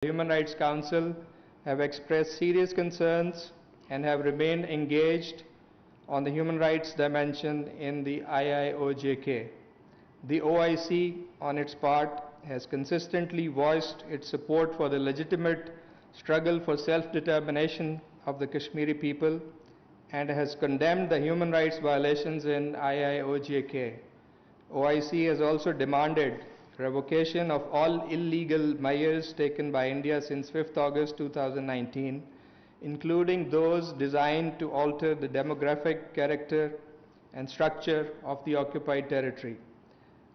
Human Rights Council have expressed serious concerns and have remained engaged on the human rights dimension in the IIOJK. The OIC, on its part, has consistently voiced its support for the legitimate struggle for self-determination of the Kashmiri people and has condemned the human rights violations in IIOJK. OIC has also demanded revocation of all illegal measures taken by India since 5th August 2019, including those designed to alter the demographic character and structure of the occupied territory.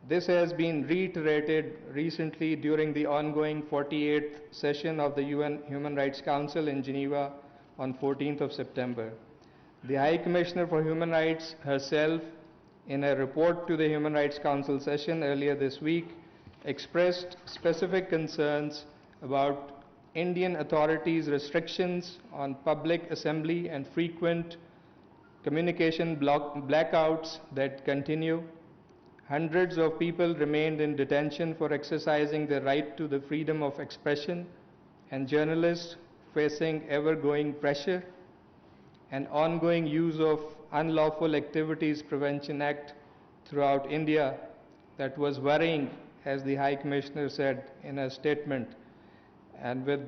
This has been reiterated recently during the ongoing 48th session of the UN Human Rights Council in Geneva on 14th of September. The High Commissioner for Human Rights herself, in a report to the Human Rights Council session earlier this week, expressed specific concerns about Indian authorities' restrictions on public assembly and frequent communication blackouts that continue. Hundreds of people remained in detention for exercising their right to the freedom of expression, and journalists facing ever-growing pressure. An ongoing use of Unlawful Activities Prevention Act throughout India that was worrying, as the High Commissioner said in a statement, and with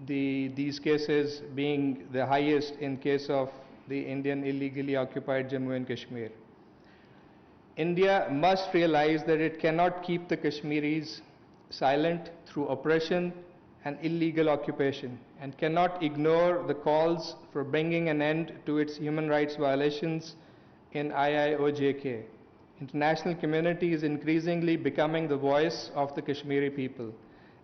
these cases being the highest in case of the Indian illegally occupied Jammu and Kashmir. India must realize that it cannot keep the Kashmiris silent through oppression and illegal occupation, and cannot ignore the calls for bringing an end to its human rights violations in IIOJK. International community is increasingly becoming the voice of the Kashmiri people.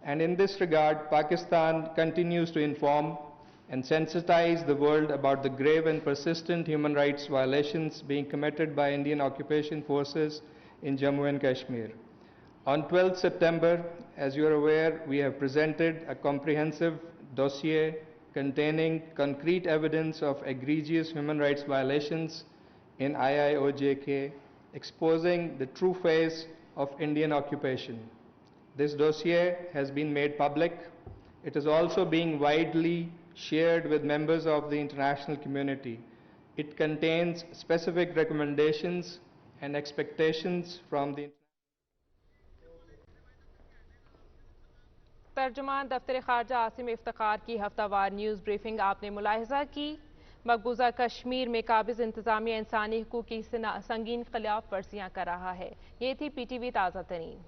And in this regard, Pakistan continues to inform and sensitize the world about the grave and persistent human rights violations being committed by Indian occupation forces in Jammu and Kashmir. On 12th September, as you are aware, we have presented a comprehensive dossier containing concrete evidence of egregious human rights violations in IIOJK, exposing the true face of Indian occupation. This dossier has been made public. It is also being widely shared with members of the international community. It contains specific recommendations and expectations from the तर्जुमान दफ्तर खारजा आसिम इफ्तिखार की हफ्तावार news briefing आपने मुलाहिजा की। मकबूजा कश्मीर में काबिज इंतजामिया इंसानी हकूक़ की संगीन खिलाफ वर्जियाँ कर रहा है। ये थी PTV ताज़ा तरीन।